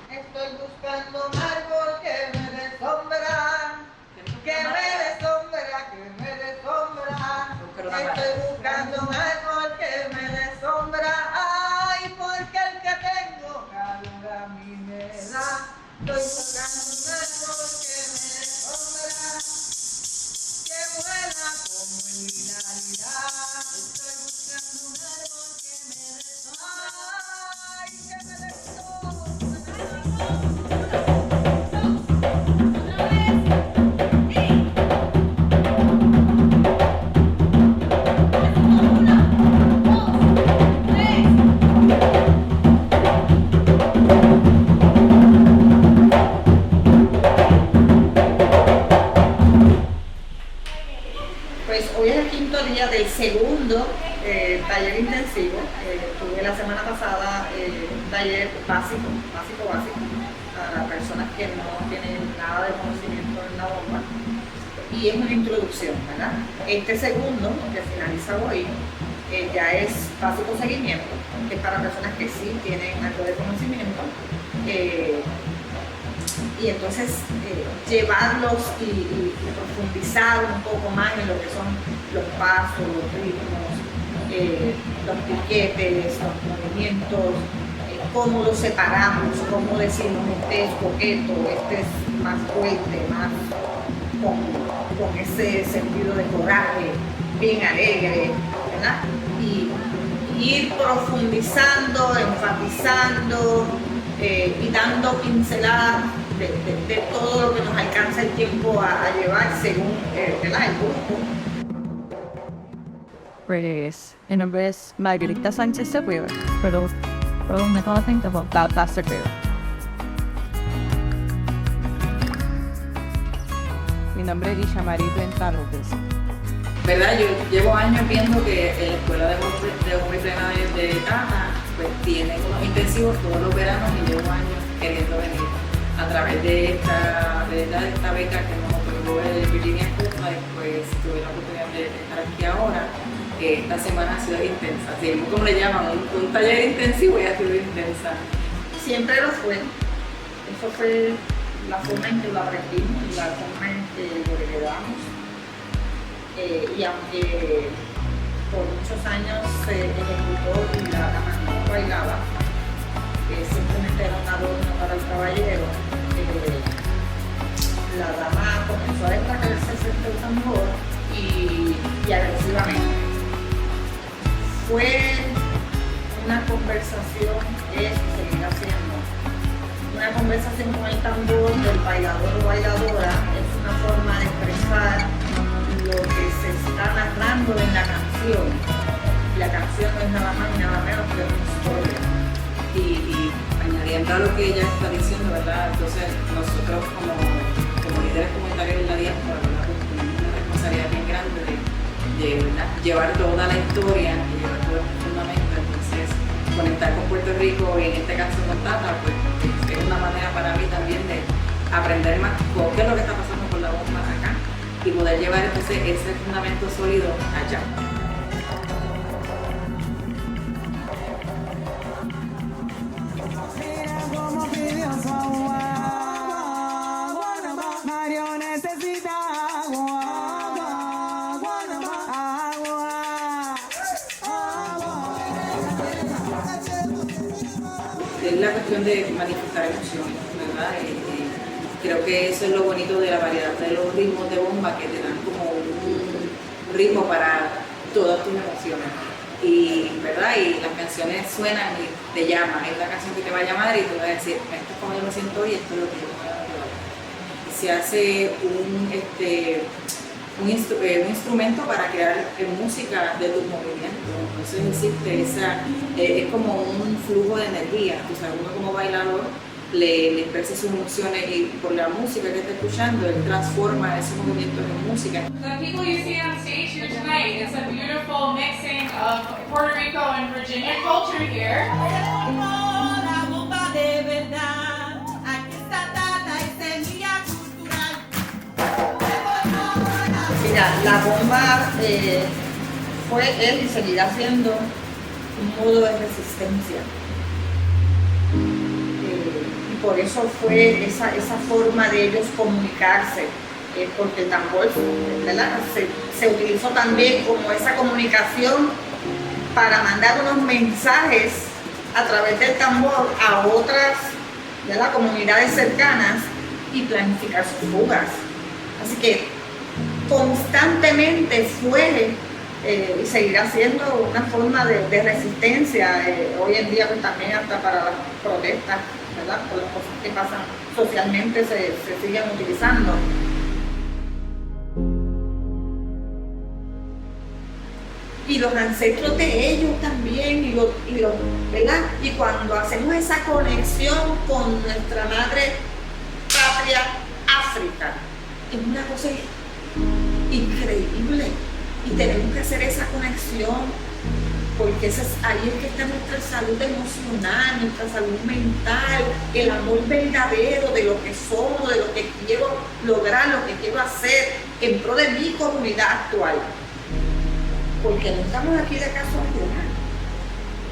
Estoy buscando un árbol que me dé sombra, que me dé sombra, que me dé sombra. Estoy buscando un árbol que me dé sombra, ay, porque el que tengo calor a mí me da. Estoy buscando un árbol que me dé sombra, que vuela como el lila. Estoy buscando un árbol que me dé sombra, ay, que me dé sombra. Pues hoy es el quinto día del segundo taller intensivo. Tuve la semana pasada un taller básico, para personas que no tienen nada de conocimiento en la bomba. Y es una introducción, ¿verdad? Este segundo, que finaliza hoy, ya es básico seguimiento, que es para personas que sí tienen algo de conocimiento. Y entonces llevarlos y profundizar un poco más en lo que son los pasos, los ritmos, los piquetes, los movimientos, cómo los separamos, cómo decimos este es coqueto, este es más fuerte, más con ese sentido de coraje, bien alegre, ¿verdad? Y ir profundizando, enfatizando y dando pinceladas de todo lo que nos alcanza el tiempo a llevar según el grupo. Pues, mi nombre es Margarita Sánchez Sepúlveda, pero me conocen como Tata Sepúlveda. Mi nombre es Ishamari Benta López. ¿Verdad? Yo llevo años viendo que en la escuela de hombres de Tata pues tienen unos intensivos todos los veranos y llevo años queriendo venir. A través de esta beca que nos otorgó el Virginia Folklife, pues tuve la oportunidad de estar aquí ahora. Esta semana ha sido intensa, así como le llaman, un taller intensivo y ha sido intensa. Siempre lo fue. Eso fue la forma en que lo aprendimos, la forma en que lo heredamos. Y aunque por muchos años se ejecutó y la dama no bailaba, simplemente era un adorno para el caballero, la dama comenzó a destacarse ese tambor y agresivamente. Fue una conversación, seguirá siendo una conversación con el tambor del bailador o bailadora. Es una forma de expresar lo que se está narrando en la canción. La canción no es nada más ni nada menos que una historia. Y añadiendo a lo que ella está diciendo, ¿verdad? Entonces nosotros como líderes comunitarios de la diáspora, ¿verdad? Pues tenemos una responsabilidad bien grande de llevar toda la historia y llevar todo el fundamento. Entonces conectar con Puerto Rico y en este caso con Tata, pues es una manera para mí también de aprender más qué es lo que está pasando con la bomba acá y poder llevar entonces ese fundamento sólido allá. Marionetas es la cuestión de manifestar emociones, ¿verdad? Creo que eso es lo bonito de la variedad de los ritmos de bomba, que te dan como un ritmo para todas tus emociones. Y, ¿verdad? Y las canciones suenan y te llaman. Es una canción que te va a llamar y te va a decir, esto es como yo me siento hoy, esto es lo que yo me voy a llevar. Y se hace un instrumento para crear música de tus movimientos. Entonces existe es como un flujo de energía. O sea, uno como bailador le expresa sus emociones y por la música que está escuchando, él transforma esos movimientos en música. The people you see on stage here tonight, it's a beautiful mixing of Puerto Rico and Virginia culture here. Mira, la bomba es y seguirá siendo un modo de resistencia. Y por eso fue esa forma de ellos comunicarse, porque el tambor, ¿verdad? Se utilizó también como esa comunicación para mandar unos mensajes a través del tambor a otras, ¿verdad?, comunidades cercanas y planificar sus fugas. Así que constantemente fue y seguirá siendo una forma de resistencia. Hoy en día pues, también hasta para las protestas, ¿verdad?, por las cosas que pasan socialmente se siguen utilizando. Y los ancestros de ellos también, ¿verdad? Y cuando hacemos esa conexión con nuestra madre patria, África, es una cosa increíble. Y tenemos que hacer esa conexión, porque ahí es que está nuestra salud emocional, nuestra salud mental, el amor verdadero de lo que somos, de lo que quiero lograr, lo que quiero hacer en pro de mi comunidad actual. Porque no estamos aquí de casualidad.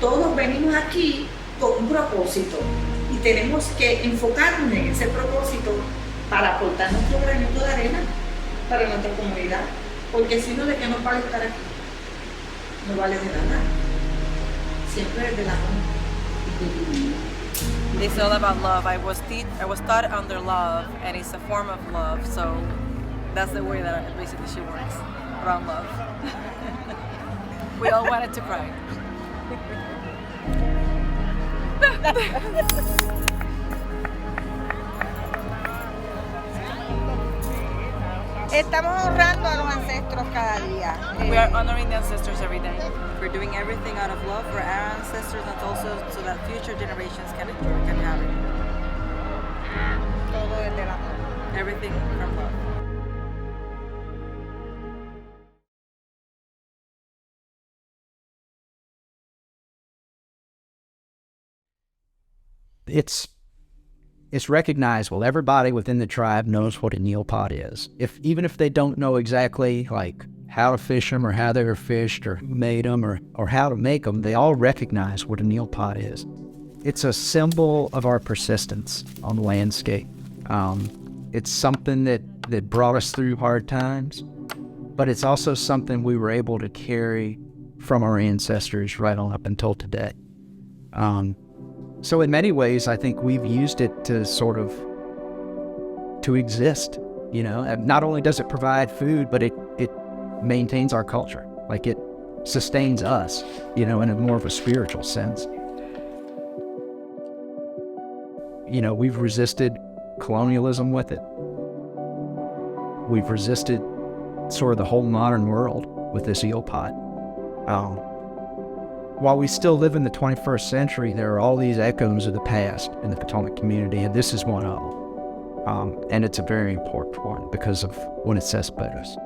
Todos venimos aquí con un propósito y tenemos que enfocarnos en ese propósito para aportar nuestro granito de arena para nuestra comunidad. Porque si no, ¿de qué nos vale estar aquí? No vale de nada. Siempre es de la mano. It's all about love. I was taught under love, and it's a form of love. So that's the way that basically she works, around love. We all wanted to cry. Estamos honrando a los ancestros cada día. We are honoring the ancestors every day. We're doing everything out of love for our ancestors and also so that future generations can have it. Todo es del amor. Everything from love. It's recognizable. Everybody within the tribe knows what a neopod is. Even if they don't know exactly like how to fish them or how they were fished or who made them or how to make them, they all recognize what a neopod is. It's a symbol of our persistence on the landscape. It's something that brought us through hard times, but it's also something we were able to carry from our ancestors right on up until today. So in many ways, I think we've used it to to exist, you know. Not only does it provide food, but it maintains our culture. Like it sustains us, you know, in a more of a spiritual sense. You know, we've resisted colonialism with it. We've resisted sort of the whole modern world with this eel pot. While we still live in the 21st century, there are all these echoes of the past in the Patawomeck community, and this is one of them. And it's a very important one because of what it says about us.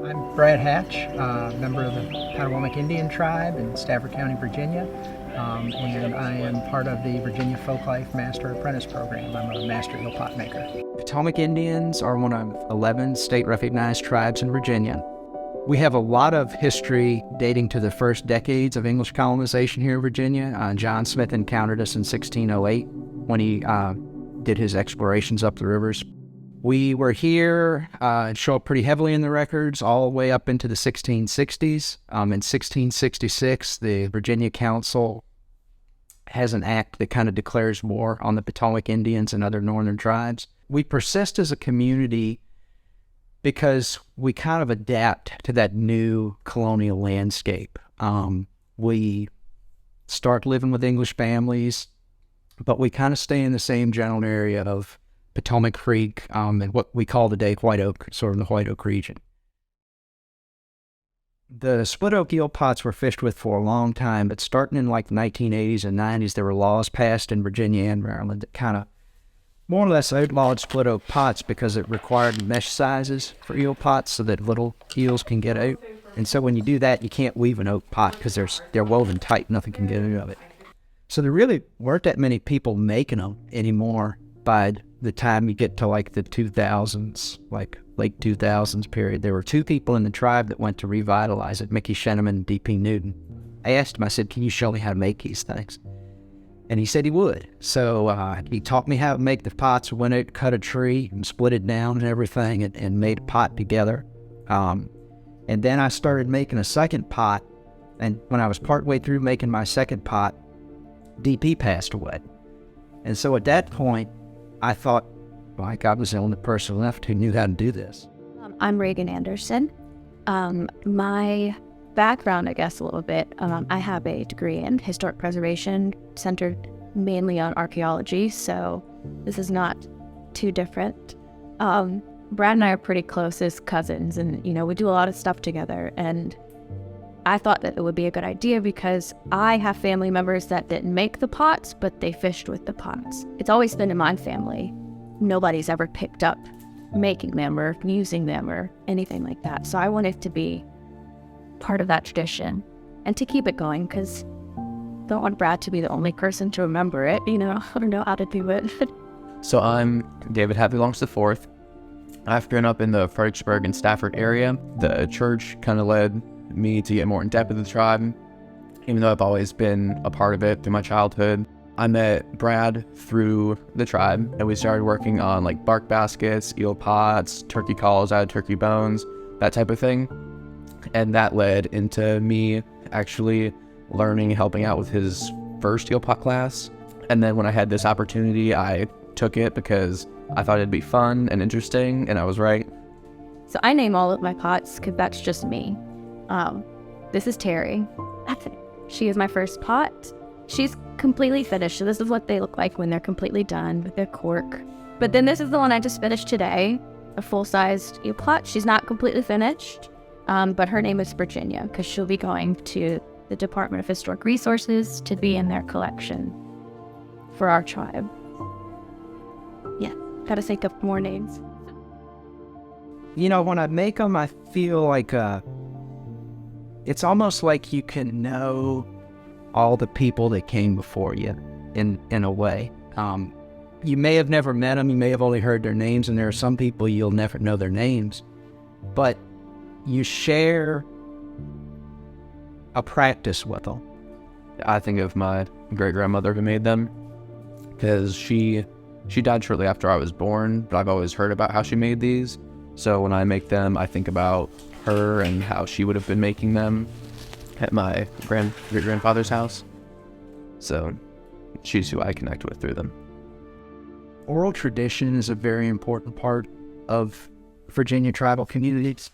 I'm Brad Hatch, member of the Patawomeck Indian Tribe in Stafford County, Virginia, and I am part of the Virginia Folklife Master Apprentice Program. I'm a master eel pot maker. Patawomeck Indians are one of 11 state-recognized tribes in Virginia. We have a lot of history dating to the first decades of English colonization here in Virginia. John Smith encountered us in 1608 when he did his explorations up the rivers. We were here and show up pretty heavily in the records all the way up into the 1660s. In 1666, the Virginia Council has an act that kind of declares war on the Patawomeck Indians and other northern tribes. We persist as a community because we kind of adapt to that new colonial landscape. We start living with English families, but we kind of stay in the same general area of Potomac Creek and what we call today White Oak, sort of the White Oak region. The split oak eel pots were fished with for a long time, but starting in like the 1980s and 90s, there were laws passed in Virginia and Maryland that kind of more or less outlawed split oak pots because it required mesh sizes for eel pots so that little eels can get out. And so when you do that, you can't weave an oak pot because they're woven tight, nothing can get out of it. So there really weren't that many people making them anymore by the time you get to like the 2000s, like late 2000s period. There were two people in the tribe that went to revitalize it, Mickey Sheneman and D.P. Newton. I asked him, I said, can you show me how to make these things? And he said he would. So he taught me how to make the pots, went out, cut a tree, and split it down and everything, and made a pot together. And then I started making a second pot, and when I was partway through making my second pot, DP passed away. And so at that point, I thought, like, I was the only person left who knew how to do this. I'm Reagan Anderson. My background, I guess, a little bit, I have a degree in historic preservation centered mainly on archaeology, so this is not too different. Brad and I are pretty close as cousins, and, we do a lot of stuff together, and I thought that it would be a good idea because I have family members that didn't make the pots, but they fished with the pots. It's always been in my family. Nobody's ever picked up making them or using them or anything like that. So I wanted to be part of that tradition and to keep it going because I don't want Brad to be the only person to remember it. I don't know how to do it. So I'm David Onks IV. I've grown up in the Fredericksburg and Stafford area. The church kind of led me to get more in depth with the tribe, even though I've always been a part of it through my childhood. I met Brad through the tribe, and we started working on like bark baskets, eel pots, turkey calls out of turkey bones, that type of thing. And that led into me actually learning, helping out with his first eel pot class. And then when I had this opportunity, I took it because I thought it'd be fun and interesting, and I was right. So I name all of my pots because that's just me. This is Terry. She is my first pot. She's completely finished, so this is what they look like when they're completely done with their cork. But then this is the one I just finished today, a full-sized eel pot. She's not completely finished, but her name is Virginia because she'll be going to the Department of Historic Resources to be in their collection for our tribe. Yeah, gotta think of more names. When I make them, I feel like it's almost like you can know all the people that came before you in a way. You may have never met them, you may have only heard their names, and there are some people you'll never know their names, but you share a practice with them. I think of my great-grandmother who made them because she died shortly after I was born, but I've always heard about how she made these. So when I make them, I think about her and how she would have been making them at my great-grandfather's house. So she's who I connect with through them. Oral tradition is a very important part of Virginia tribal communities.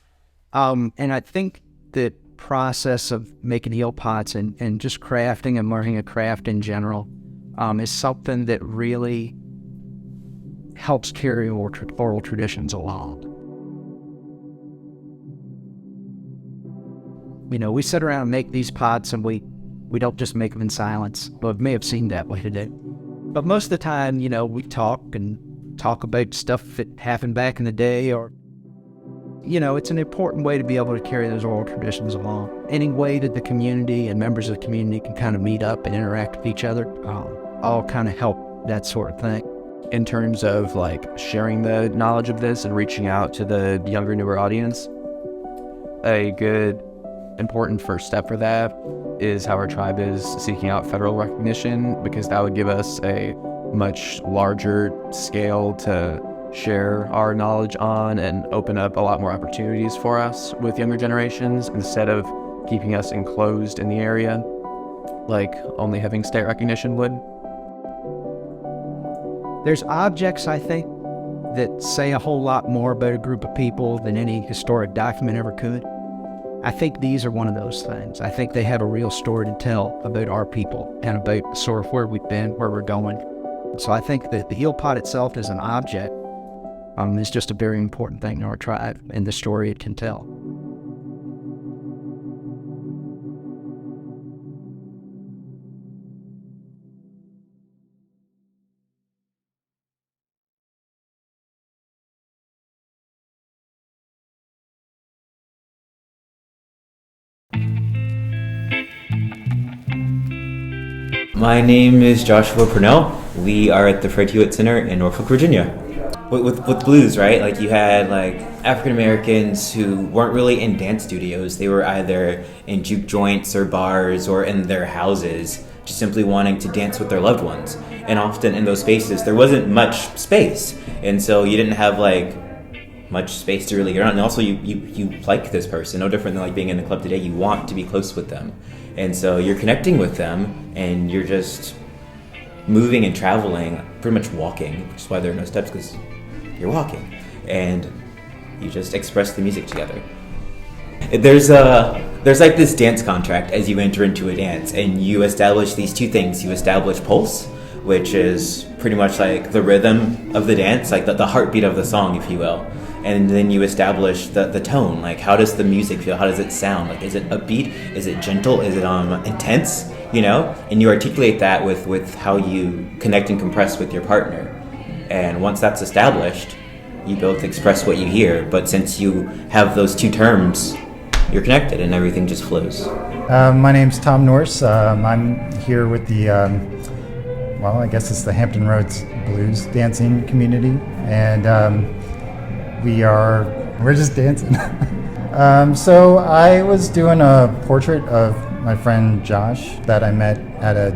And I think the process of making eel pots and just crafting and learning a craft in general is something that really helps carry oral traditions along. We sit around and make these pots, and we don't just make them in silence. Well, it may have seemed that way today. But most of the time, we talk about stuff that happened back in the day, or, it's an important way to be able to carry those oral traditions along. Any way that the community and members of the community can kind of meet up and interact with each other, all kind of help that sort of thing. In terms of like sharing the knowledge of this and reaching out to the younger, newer audience, a good important first step for that is how our tribe is seeking out federal recognition, because that would give us a much larger scale to share our knowledge on and open up a lot more opportunities for us with younger generations instead of keeping us enclosed in the area. like only having state recognition would? There's objects, I think, that say a whole lot more about a group of people than any historic document ever could. I think these are one of those things. I think they have a real story to tell about our people and about sort of where we've been, where we're going. So I think that the heel pot itself as an object is just a very important thing in our tribe and the story it can tell. My name is Joshua Purnell. We are at the Fred Hewitt Center in Norfolk, Virginia. With blues, right? Like you had like African Americans who weren't really in dance studios. They were either in juke joints or bars or in their houses, just simply wanting to dance with their loved ones. And often in those spaces, there wasn't much space. And so you didn't have like much space to really get around. And also you like this person, no different than like being in the club today. You want to be close with them. And so you're connecting with them and you're just moving and traveling, pretty much walking, which is why there are no steps, because you're walking. And you just express the music together. There's like this dance contract as you enter into a dance, and you establish these two things. You establish pulse, which is pretty much like the rhythm of the dance, like the heartbeat of the song, if you will. And then you establish the tone, like how does the music feel, how does it sound, like is it upbeat, is it gentle, is it intense, you know? And you articulate that with how you connect and compress with your partner. And once that's established, you both express what you hear, but since you have those two terms, you're connected and everything just flows. My name's Tom Norse. I'm here with the, well, I guess it's the Hampton Roads Blues dancing community, and we're just dancing. So I was doing a portrait of my friend Josh that I met at a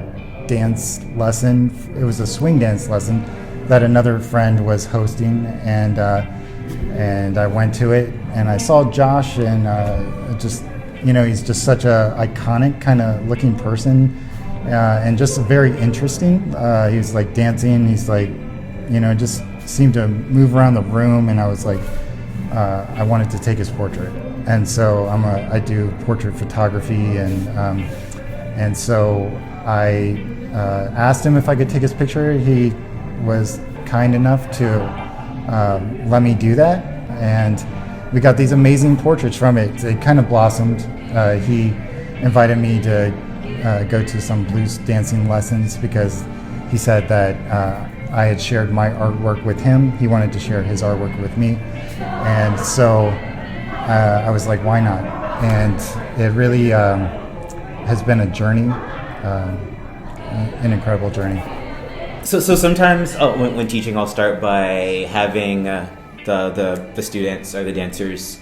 dance lesson. It was a swing dance lesson that another friend was hosting, and I went to it, and I saw Josh, and just, you know, he's just such a iconic kind of looking person, and just very interesting. He was like dancing, he's like, you know, just seemed to move around the room, and I was like, I wanted to take his portrait. And so I do portrait photography, and so I asked him if I could take his picture. He was kind enough to let me do that, and we got these amazing portraits from it. It kind of blossomed. He invited me to go to some blues dancing lessons because he said that I had shared my artwork with him. He wanted to share his artwork with me, and so I was like, why not? And it really has been a journey, an incredible journey. So sometimes when teaching, I'll start by having the students or the dancers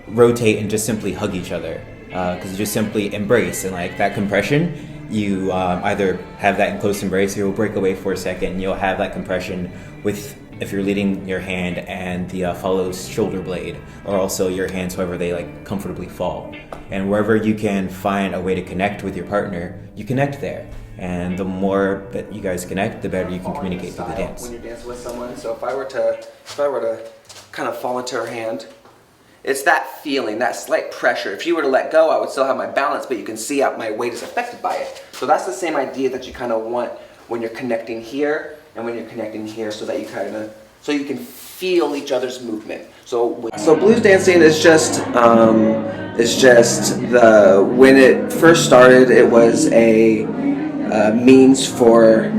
rotate and just simply hug each other, because you just simply embrace, and like that compression, you either have that in close embrace or you'll break away for a second, and you'll have that compression with, if you're leading your hand and the follows shoulder blade, or also your hands however they like comfortably fall. And wherever you can find a way to connect with your partner, you connect there. And the more that you guys connect, the better you can communicate through the dance. When you're dancing with someone, so if I were to kind of fall into her hand, it's that feeling, that slight pressure. If she were to let go, I would still have my balance, but you can see how my weight is affected by it. So that's the same idea that you kind of want when you're connecting here and when you're connecting here, so that you can feel each other's movement. So blues dancing is just when it first started, it was a means for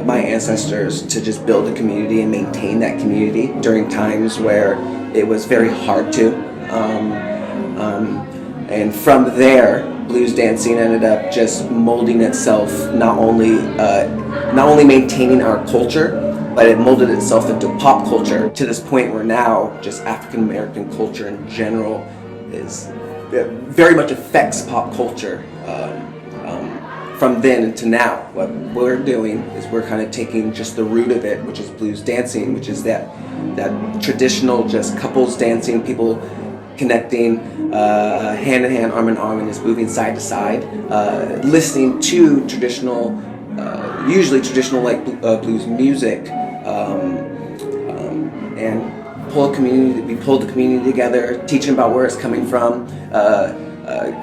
my ancestors to just build a community and maintain that community during times where it was very hard to. And from there, blues dancing ended up just molding itself, not only maintaining our culture, but it molded itself into pop culture to this point where now just African American culture in general very much affects pop culture. From then to now, what we're doing is we're kind of taking just the root of it, which is blues dancing, which is that traditional just couples dancing, people connecting hand in hand, arm in arm, and just moving side to side, listening to traditional, usually traditional like blues music, and we pulled the community together, teaching about where it's coming from,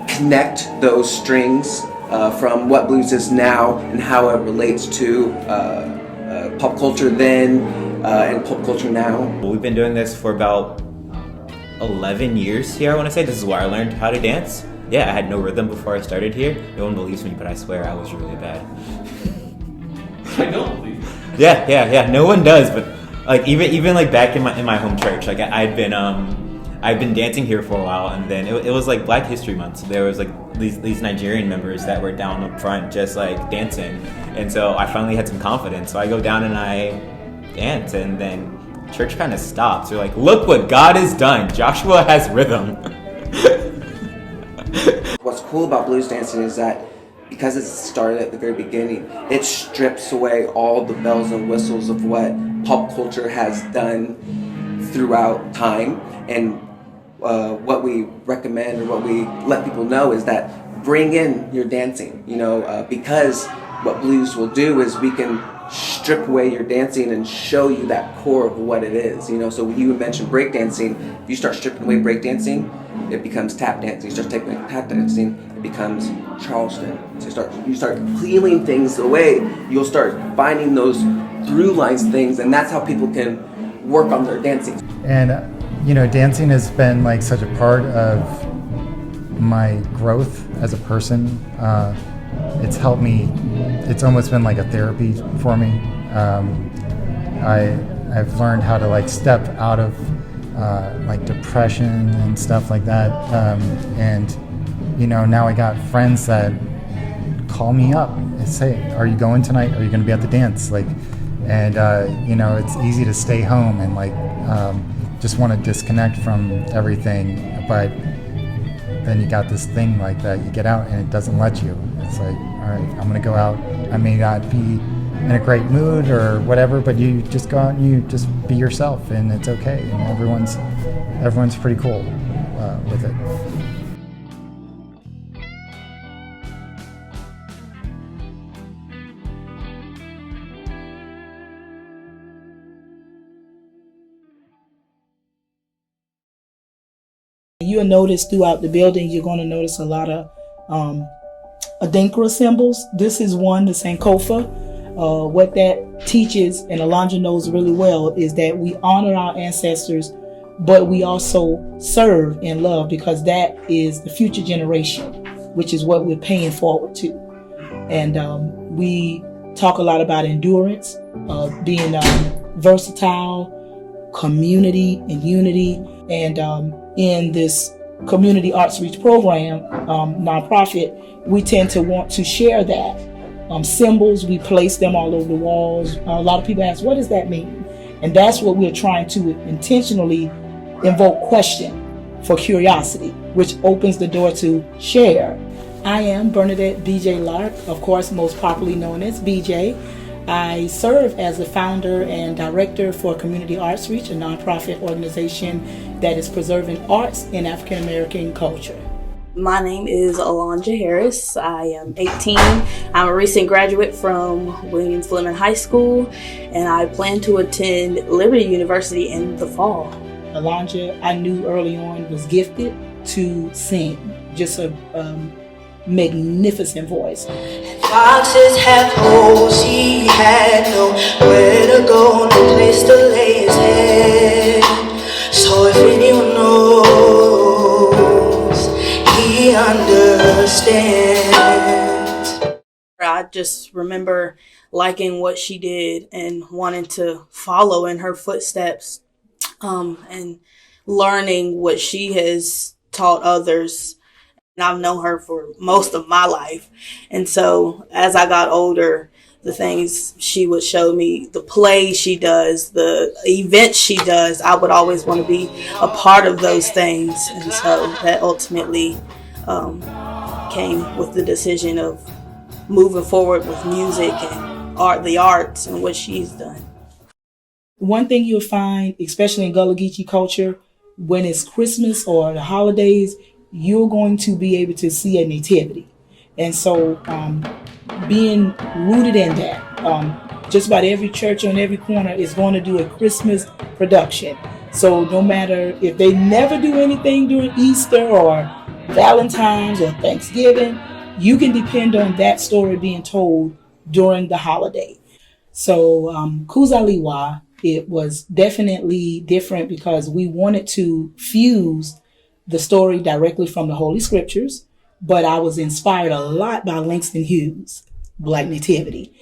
connect those strings from what blues is now and how it relates to pop culture then and pop culture now. We've been doing this for about 11 years here, I want to say. This is where I learned how to dance. Yeah, I had no rhythm before I started here. No one believes me, but I swear I was really bad. I don't believe you. Yeah. No one does, but like even like back in my home church, like I've been dancing here for a while, and then it was like Black History Month. So there was like these Nigerian members that were down up front just like dancing, and so I finally had some confidence. So I go down and I dance, and then church kind of stops. They're like, "Look what God has done! Joshua has rhythm." What's cool about blues dancing is that because it started at the very beginning, it strips away all the bells and whistles of what pop culture has done throughout time. And what we recommend or what we let people know is that bring in your dancing, because what blues will do is we can strip away your dancing and show you that core of what it is. So you mentioned breakdancing. If you start stripping away breakdancing, it becomes tap dancing. You start taking away tap dancing, it becomes Charleston. So you start peeling things away. You'll start finding those through lines things, and that's how people can work on their dancing. And dancing has been like such a part of my growth as a person. It's helped me. It's almost been like a therapy for me. I've learned how to like step out of like depression and stuff like that. And now I got friends that call me up and say, "Are you going tonight? Are you going to be at the dance?" It's easy to stay home and just want to disconnect from everything, but then you got this thing like that. You get out and it doesn't let you. It's like, all right, I'm gonna go out. I may not be in a great mood or whatever, but you just go out and you just be yourself, and it's okay. And everyone's pretty cool with it. You'll notice throughout the building, you're going to notice a lot of Adinkra symbols. This is one, the Sankofa. What that teaches, and Alanjha knows really well, is that we honor our ancestors, but we also serve and love, because that is the future generation, which is what we're paying forward to. And we talk a lot about endurance, being versatile, community and unity. And in this Community Arts Reach program, nonprofit, we tend to want to share that. Symbols, we place them all over the walls. A lot of people ask, what does that mean? And that's what we're trying to intentionally invoke question for curiosity, which opens the door to share. I am Bernadette B.J. Lark, of course, most popularly known as BJ. I serve as the founder and director for Community Arts Reach, a nonprofit organization that is preserving arts in African American culture. My name is Alanjha Harris. I am 18. I'm a recent graduate from Williams Lemon High School, and I plan to attend Liberty University in the fall. Alanjha, I knew early on, was gifted to sing. Just a magnificent voice. Foxes have holes, he had nowhere to go, no place to lay his head. So if anyone knows, he understands. I just remember liking what she did and wanting to follow in her footsteps, and learning what she has taught others. And I've known her for most of my life. And so as I got older, the things she would show me, the plays she does, the events she does, I would always want to be a part of those things. And so that ultimately came with the decision of moving forward with music and the arts and what she's done. One thing you'll find, especially in Gullah-Geechee culture, when it's Christmas or the holidays, you're going to be able to see a nativity. And so being rooted in that, just about every church on every corner is going to do a Christmas production. So no matter if they never do anything during Easter or Valentine's or Thanksgiving, you can depend on that story being told during the holiday. So Kuzaliwa, it was definitely different because we wanted to fuse the story directly from the Holy Scriptures, but I was inspired a lot by Langston Hughes' Black Nativity.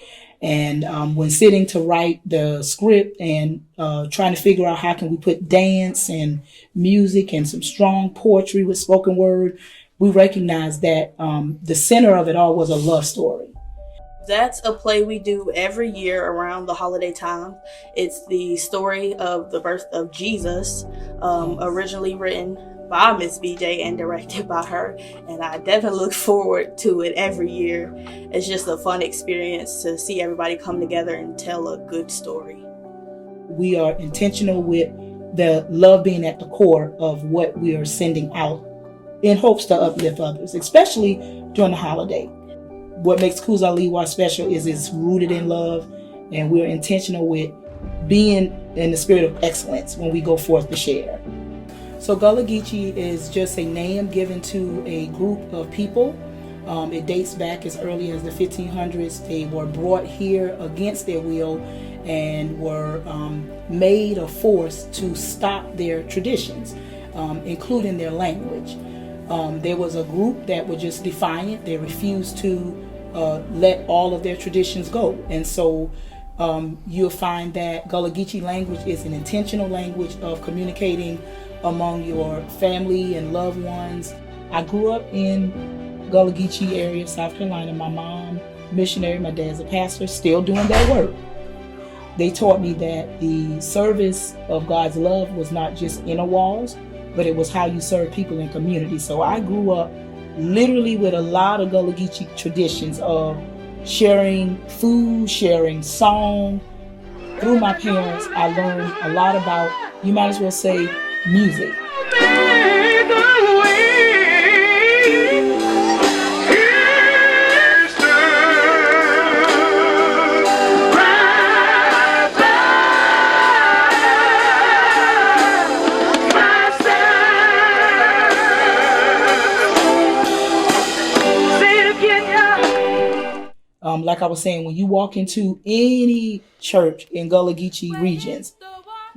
And when sitting to write the script and trying to figure out how can we put dance and music and some strong poetry with spoken word, we recognized that the center of it all was a love story. That's a play we do every year around the holiday time. It's the story of the birth of Jesus, originally written by Miss BJ and directed by her. And I definitely look forward to it every year. It's just a fun experience to see everybody come together and tell a good story. We are intentional with the love being at the core of what we are sending out in hopes to uplift others, especially during the holiday. What makes Kuzaliwa special is it's rooted in love, and we're intentional with being in the spirit of excellence when we go forth to share. So Gullah-Geechee is just a name given to a group of people. It dates back as early as the 1500s. They were brought here against their will and were made or forced to stop their traditions, including their language. There was a group that were just defiant. They refused to let all of their traditions go. And so you'll find that Gullah-Geechee language is an intentional language of communicating among your family and loved ones. I grew up in Gullah-Geechee area, South Carolina. My mom, missionary, my dad's a pastor, still doing that work. They taught me that the service of God's love was not just inner walls, but it was how you serve people in community. So I grew up literally with a lot of Gullah-Geechee traditions of sharing food, sharing song. Through my parents, I learned a lot about, you might as well say, music. Like I was saying, when you walk into any church in Gullah-Geechee regions,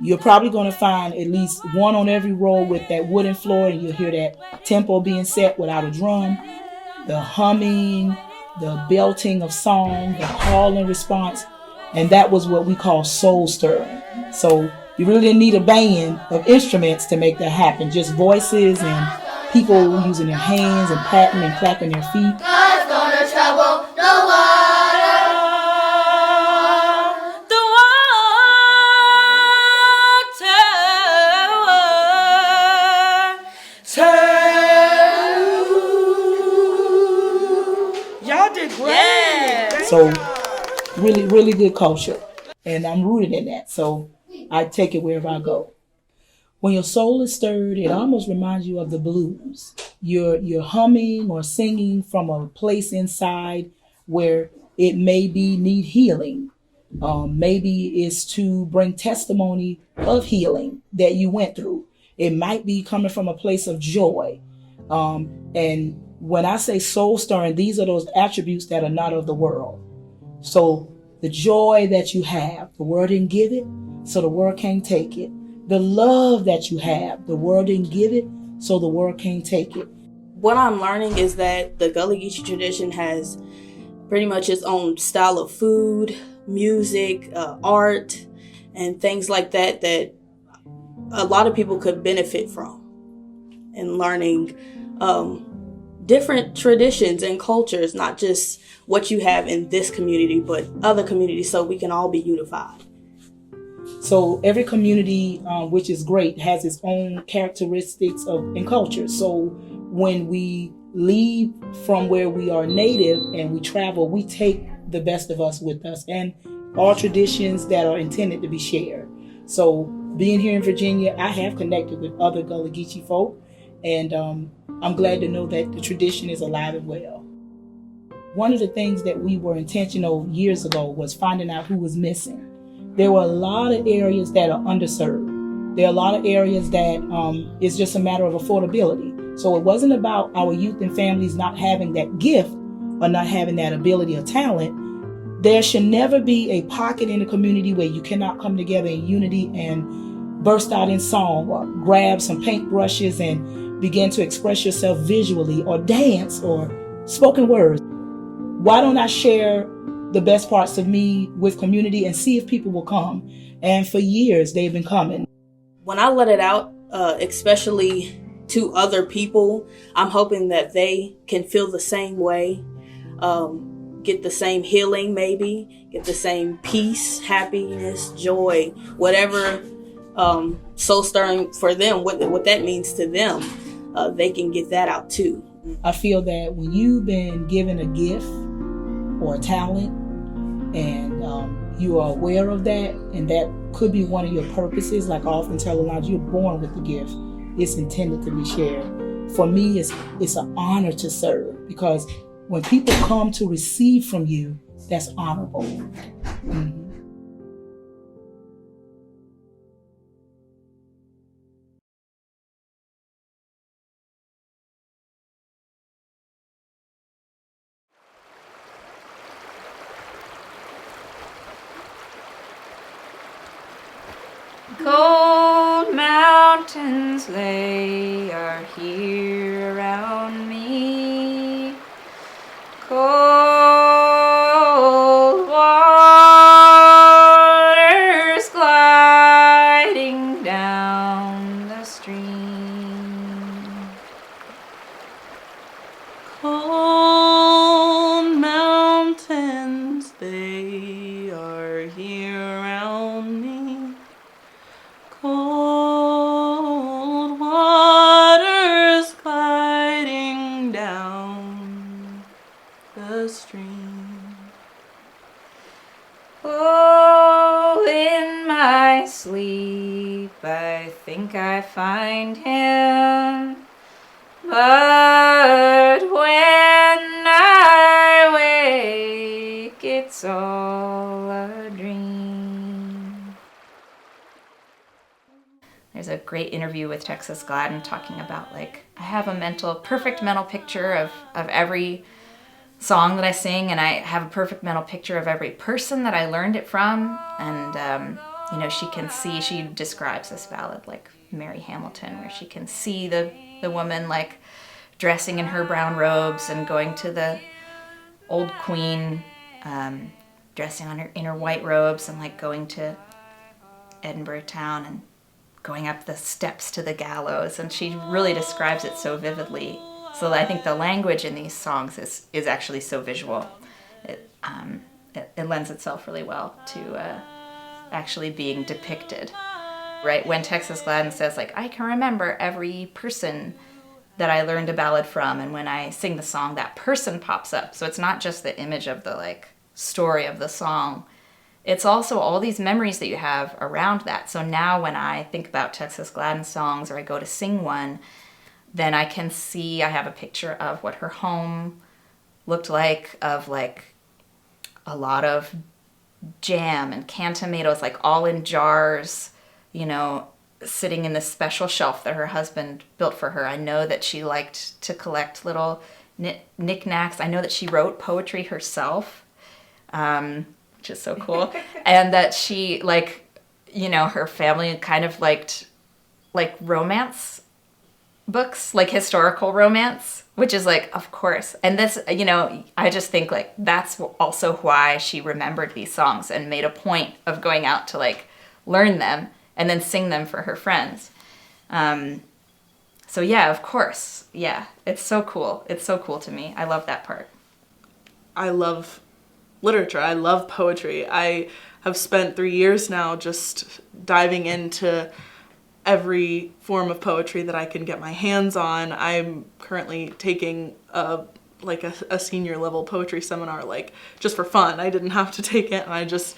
you're probably going to find at least one on every row with that wooden floor, and you'll hear that tempo being set without a drum, the humming, the belting of song, the call and response, and that was what we call soul stirring. So you really didn't need a band of instruments to make that happen, just voices and people using their hands and patting and clapping their feet. God's gonna trouble the water. So really, really good culture. And I'm rooted in that. So I take it wherever I go. When your soul is stirred, it almost reminds you of the blues. You're humming or singing from a place inside where it maybe need healing. Maybe it's to bring testimony of healing that you went through. It might be coming from a place of joy. And when I say soul stirring, these are those attributes that are not of the world. So the joy that you have, the world didn't give it, so the world can't take it. The love that you have, the world didn't give it, so the world can't take it. What I'm learning is that the Gullah-Geechee tradition has pretty much its own style of food, music, art, and things like that that a lot of people could benefit from in learning different traditions and cultures, not just what you have in this community, but other communities, so we can all be unified. So every community, which is great, has its own characteristics and culture. So when we leave from where we are native and we travel, we take the best of us with us and all traditions that are intended to be shared. So being here in Virginia, I have connected with other Gullah-Geechee folk, and I'm glad to know that the tradition is alive and well. One of the things that we were intentional years ago was finding out who was missing. There were a lot of areas that are underserved. There are a lot of areas that it's just a matter of affordability. So it wasn't about our youth and families not having that gift or not having that ability or talent. There should never be a pocket in the community where you cannot come together in unity and burst out in song or grab some paintbrushes and begin to express yourself visually or dance or spoken words. Why don't I share the best parts of me with community and see if people will come? And for years, they've been coming. When I let it out, especially to other people, I'm hoping that they can feel the same way, get the same healing maybe, get the same peace, happiness, joy, whatever soul stirring for them, what that means to them, they can get that out too. I feel that when you've been given a gift or a talent and you are aware of that, and that could be one of your purposes, like I often tell Alanjha, you're born with the gift. It's intended to be shared. For me, it's an honor to serve, because when people come to receive from you, that's honorable. Mm-hmm. Cold mountains, they are here around me. Cold waters gliding down the stream. Cold mountains, they are here around me. Cold waters gliding down the stream. Oh, in my sleep I think I find him, but when I wake it's all a dream. There's a great interview with Texas Gladden talking about, like, I have a perfect mental picture of every song that I sing, and I have a perfect mental picture of every person that I learned it from. And, you know, she describes this ballad like Mary Hamilton, where she can see the woman, like, dressing in her brown robes and going to the old queen, dressing in her white robes, and, like, going to Edinburgh town and going up the steps to the gallows. And she really describes it so vividly. So I think the language in these songs is actually so visual. It lends itself really well to actually being depicted. Right? When Texas Gladden says, like, I can remember every person that I learned a ballad from, and when I sing the song, that person pops up. So it's not just the image of the, like, story of the song. It's also all these memories that you have around that. So now when I think about Texas Gladden songs, or I go to sing one, then I can see, I have a picture of what her home looked like, of, like, a lot of jam and canned tomatoes, like, all in jars, you know, sitting in this special shelf that her husband built for her. I know that she liked to collect little knickknacks. I know that she wrote poetry herself, which is so cool. And that she, like, you know, her family kind of liked, like, romance books, like historical romance, which is, like, of course. And this, you know, I just think, like, that's also why she remembered these songs and made a point of going out to, like, learn them and then sing them for her friends. So yeah, of course. Yeah, it's so cool. It's so cool to me. I love that part. I love literature. I love poetry. I have spent 3 years now just diving into every form of poetry that I can get my hands on. I'm currently taking a senior level poetry seminar, like, just for fun. I didn't have to take it, and I just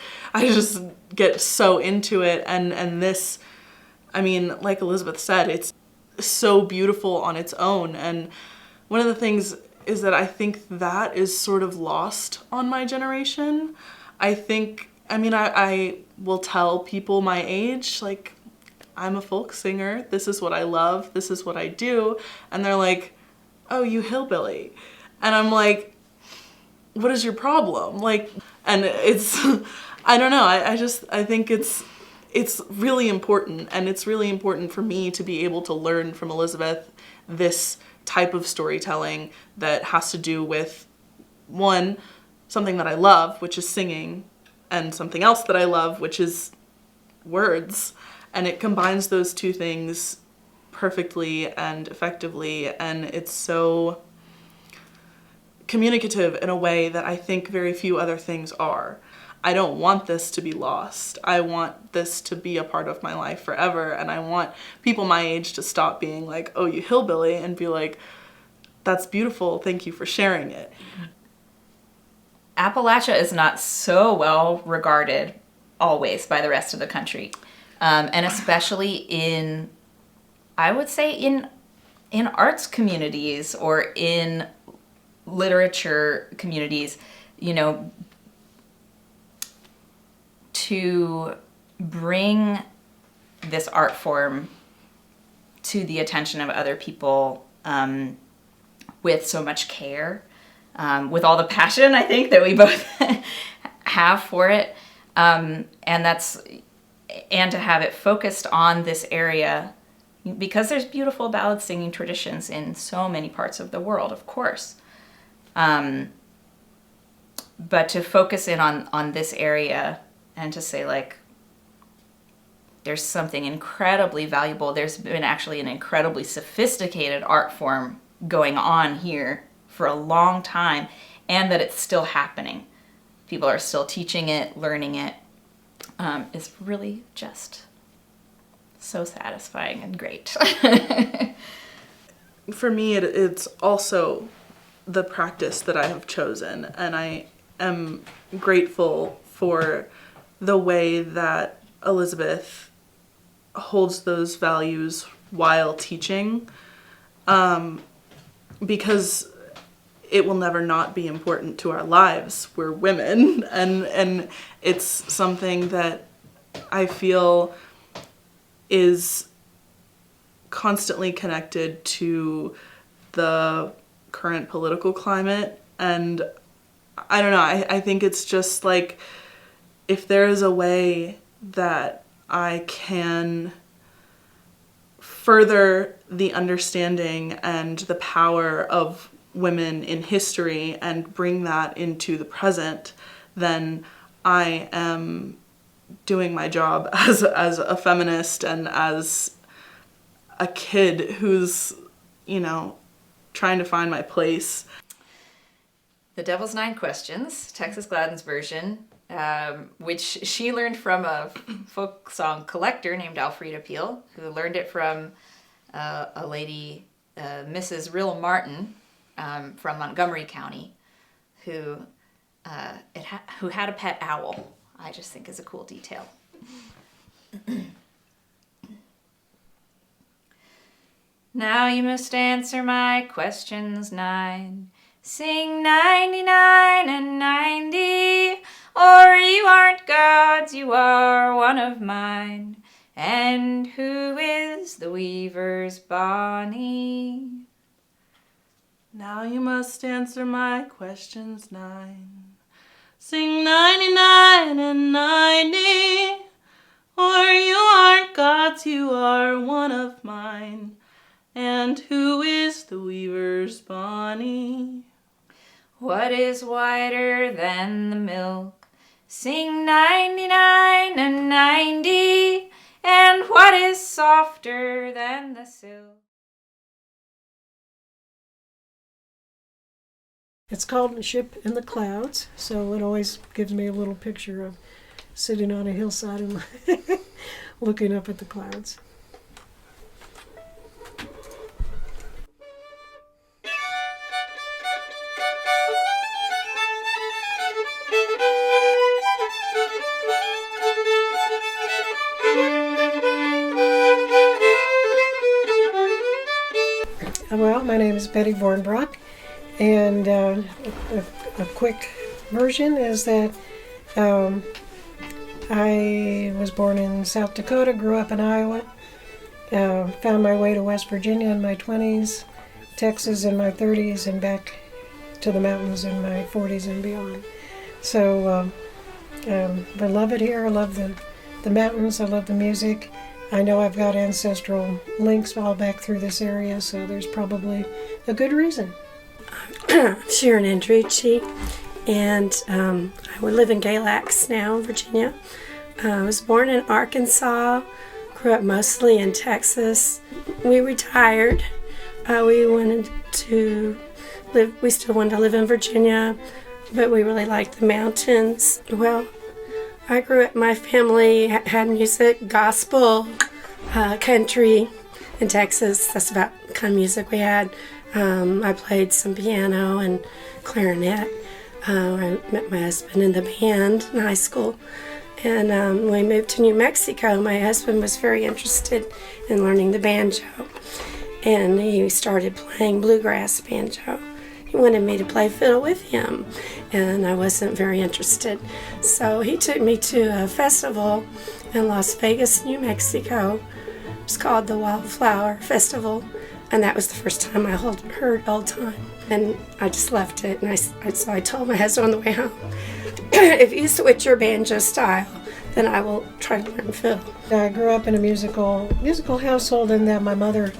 get so into it, and this I mean, like Elizabeth said, it's so beautiful on its own. And one of the things is that I think that is sort of lost on my generation. I will tell people my age, like, I'm a folk singer, this is what I love, this is what I do, and they're like, oh, you hillbilly. And I'm like, what is your problem? Like, and it's, I don't know, I think it's really important, and it's really important for me to be able to learn from Elizabeth this type of storytelling that has to do with, one, something that I love, which is singing, and something else that I love, which is words. And it combines those two things perfectly and effectively, and it's so communicative in a way that I think very few other things are. I don't want this to be lost. I want this to be a part of my life forever, and I want people my age to stop being like, oh, you hillbilly, and be like, that's beautiful, thank you for sharing it. Appalachia is not so well regarded always by the rest of the country. And especially in, I would say, in arts communities or in literature communities, you know, to bring this art form to the attention of other people with so much care, with all the passion, I think, that we both have for it. And to have it focused on this area, because there's beautiful ballad singing traditions in so many parts of the world, of course. But to focus in on this area and to say, like, there's something incredibly valuable. There's been actually an incredibly sophisticated art form going on here for a long time, and that it's still happening. People are still teaching it, learning it. Is really just so satisfying and great. For me, it's also the practice that I have chosen, and I am grateful for the way that Elizabeth holds those values while teaching, because it will never not be important to our lives. We're women, and it's something that I feel is constantly connected to the current political climate. And I don't know, I think it's just like, if there is a way that I can further the understanding and the power of women in history and bring that into the present, then I am doing my job as a feminist and as a kid who's, you know, trying to find my place. The Devil's Nine Questions, Texas Gladden's version, which she learned from a folk song collector named Alfreda Peel, who learned it from a lady, Mrs. Rill Martin, from Montgomery County, who had a pet owl. I just think is a cool detail. Now you must answer my questions 9. Sing 99 and 90, or you aren't God's, you are one of mine. And who is the weaver's Bonnie? Now you must answer my questions 9. Sing 99 and 90, or you aren't God's, you are one of mine. And who is the weaver's Bonnie? What is whiter than the milk? Sing 99 and 90, and what is softer than the silk? It's called A Ship in the Clouds, so it always gives me a little picture of sitting on a hillside and looking up at the clouds. well. My name is Betty Vornbrock, and a quick version is that I was born in South Dakota, grew up in Iowa, found my way to West Virginia in my 20s, Texas in my 30s, and back to the mountains in my 40s and beyond. So I love it here. I love the mountains. I love the music. I know I've got ancestral links all back through this area, so there's probably a good reason. Sharon Andrucci, and I live in Galax now, Virginia. I was born in Arkansas, grew up mostly in Texas. We retired. We wanted to live, we still wanted to live in Virginia, but we really liked the mountains. Well, I grew up, my family had music, gospel, country in Texas. That's about the kind of music we had. I played some piano and clarinet. I met my husband in the band in high school. And when we moved to New Mexico, my husband was very interested in learning the banjo. And he started playing bluegrass banjo. He wanted me to play fiddle with him, and I wasn't very interested. So he took me to a festival in Las Vegas, New Mexico. It was called the Wildflower Festival, and that was the first time I heard old time. And I just left it, and so I told my husband on the way home, if you switch your banjo style, then I will try to learn fiddle. I grew up in a musical household in that my mother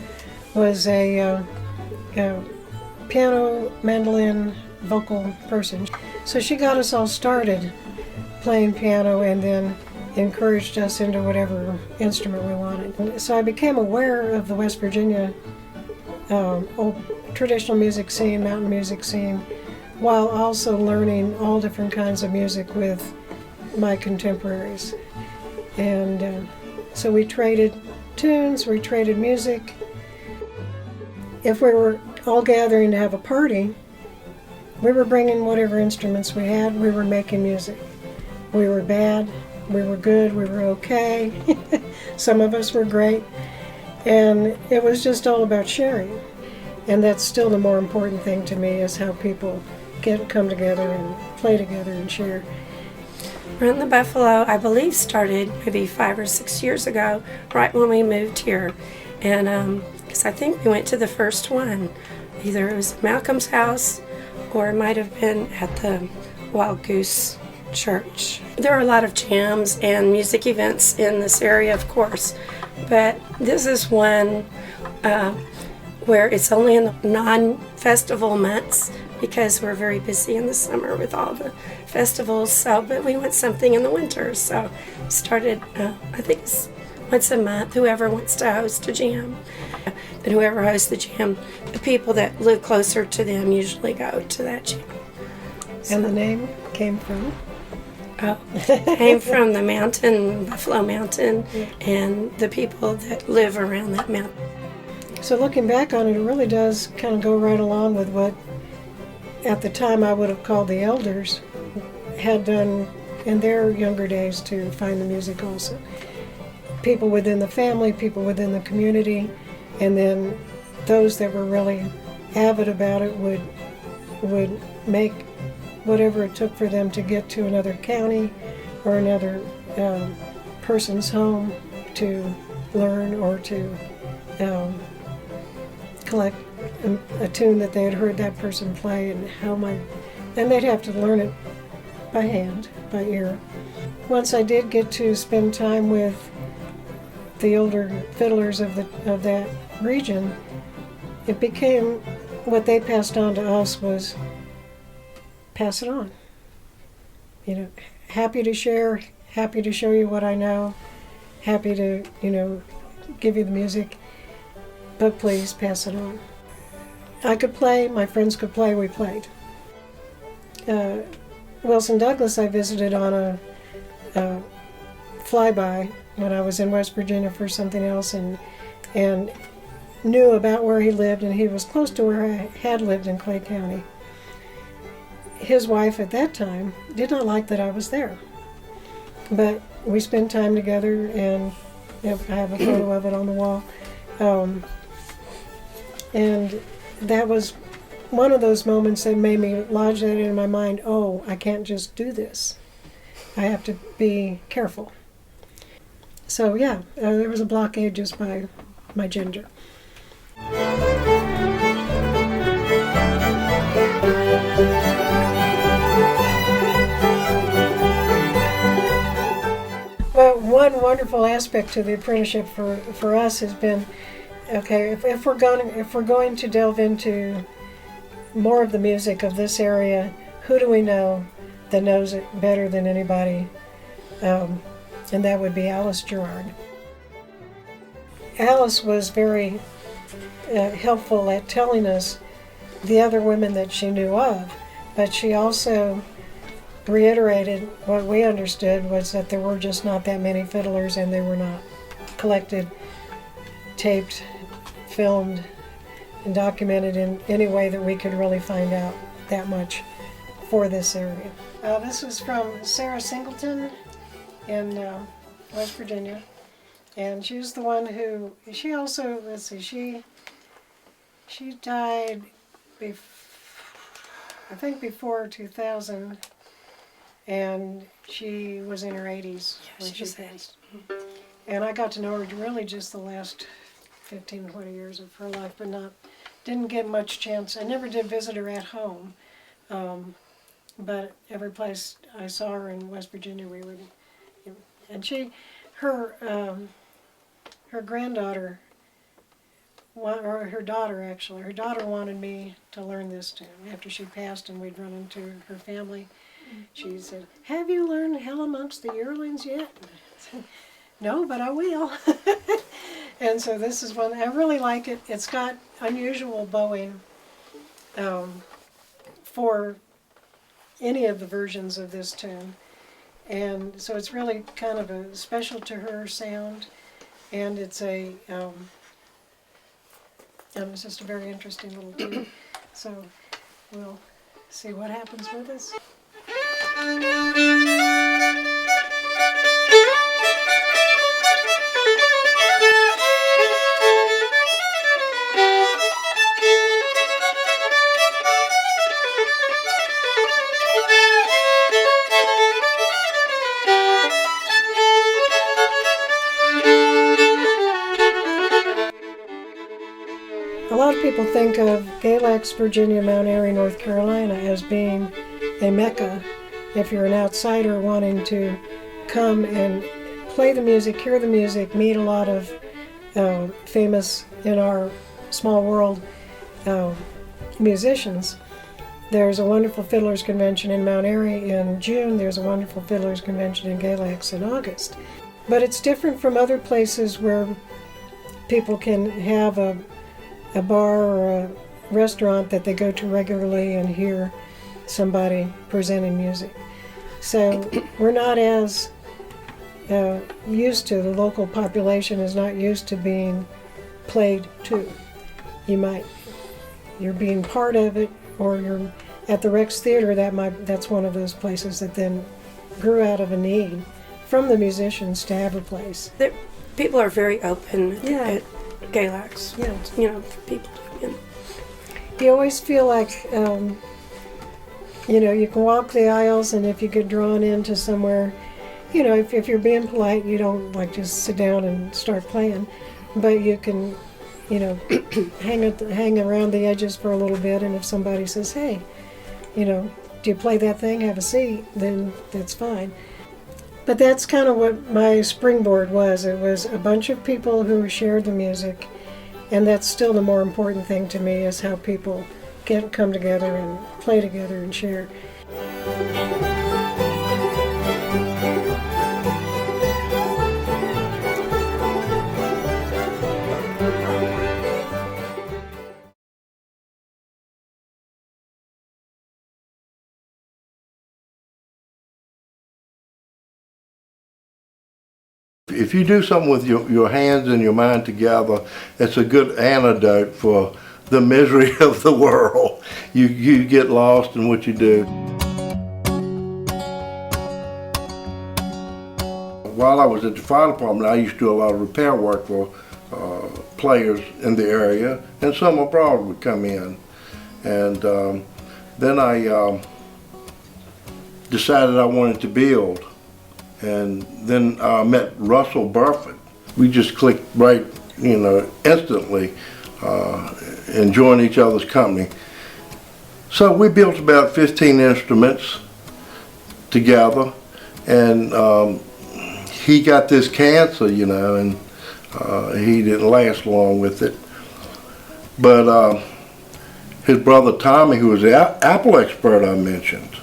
was a piano, mandolin, vocal person. So she got us all started playing piano and then encouraged us into whatever instrument we wanted. And so I became aware of the West Virginia old traditional music scene, mountain music scene, while also learning all different kinds of music with my contemporaries. And so we traded tunes, we traded music. If we were all gathering to have a party, we were bringing whatever instruments we had, we were making music. We were bad, we were good, we were okay. Some of us were great. And it was just all about sharing. And that's still the more important thing to me, is how people come together and play together and share. Run the Buffalo, I believe, started maybe 5 or 6 years ago, right when we moved here. And because I think we went to the first one. Either it was at Malcolm's house or it might have been at the Wild Goose Church. There are a lot of jams and music events in this area, of course, but this is one where it's only in the non-festival months because we're very busy in the summer with all the festivals. So, but we want something in the winter, so started, I think it's once a month, whoever wants to host a jam. And whoever hosts the jam, the people that live closer to them usually go to that jam. So, and the name came from? Came from the mountain, Buffalo Mountain, and the people that live around that mountain. So looking back on it, it really does kind of go right along with what at the time I would have called the elders had done in their younger days to find the music also. People within the family, people within the community, and then those that were really avid about it would make whatever it took for them to get to another county or another person's home to learn or to collect a tune that they had heard that person play, and and they'd have to learn it by hand, by ear. Once I did get to spend time with the older fiddlers of that region, it became what they passed on to us was pass it on. You know, happy to share, happy to show you what I know, happy to, give you the music, but please pass it on. I could play, my friends could play, we played. Wilson Douglas I visited on a flyby when I was in West Virginia for something else, and knew about where he lived, and he was close to where I had lived in Clay County. His wife at that time did not like that I was there, but we spent time together, and I have a photo of it on the wall. And that was one of those moments that made me lodge that in my mind. Oh, I can't just do this. I have to be careful. So yeah, there was a blockade just by my gender. Well, one wonderful aspect to the apprenticeship for us has been, okay, if we're going to delve into more of the music of this area, who do we know that knows it better than anybody? And that would be Alice Gerard. Alice was very helpful at telling us the other women that she knew of, but she also reiterated what we understood was that there were just not that many fiddlers, and they were not collected, taped, filmed, and documented in any way that we could really find out that much for this area. This was from Sarah Singleton in West Virginia, and she was the one who, she also, let's see, she died I think before 2000, and she was in her 80s when she passed. And I got to know her really just the last 15, 20 years of her life, but didn't get much chance. I never did visit her at home, but every place I saw her in West Virginia, we would, and her granddaughter, or her daughter actually, her daughter wanted me to learn this tune. After she passed and we'd run into her family, she said, "Have you learned Hell Amongst the Yearlings yet?" No, but I will. And so this is one, I really like it. It's got unusual bowing for any of the versions of this tune. And so it's really kind of a special to her sound, and it's it's just a very interesting little tune. So we'll see what happens with this. A lot of people think of Galax, Virginia, Mount Airy, North Carolina as being a mecca if you're an outsider wanting to come and play the music, hear the music, meet a lot of famous, in our small world, musicians. There's a wonderful fiddlers convention in Mount Airy in June. There's a wonderful fiddlers convention in Galax in August. But it's different from other places where people can have a bar or a restaurant that they go to regularly and hear somebody presenting music. So we're not as used to, the local population is not used to being played to. You're being part of it, or you're at the Rex Theater. That's one of those places that then grew out of a need from the musicians to have a place. People are very open at Galax. Yeah. For people. You always feel like, you can walk the aisles, and if you get drawn into somewhere, if you're being polite, you don't just sit down and start playing, but you can, hang around the edges for a little bit, and if somebody says, "Hey, do you play that thing? Have a seat," then that's fine. But that's kind of what my springboard was. It was a bunch of people who shared the music, and that's still the more important thing to me, is how people come together and play together and share. If you do something with your hands and your mind together, it's a good antidote for the misery of the world. You get lost in what you do. While I was at the fire department, I used to do a lot of repair work for players in the area, and some abroad would come in. And then I decided I wanted to build. And then I met Russell Burford. We just clicked right, instantly, enjoying each other's company. So we built about 15 instruments together, and he got this cancer, and he didn't last long with it. But his brother Tommy, who was the apple expert I mentioned,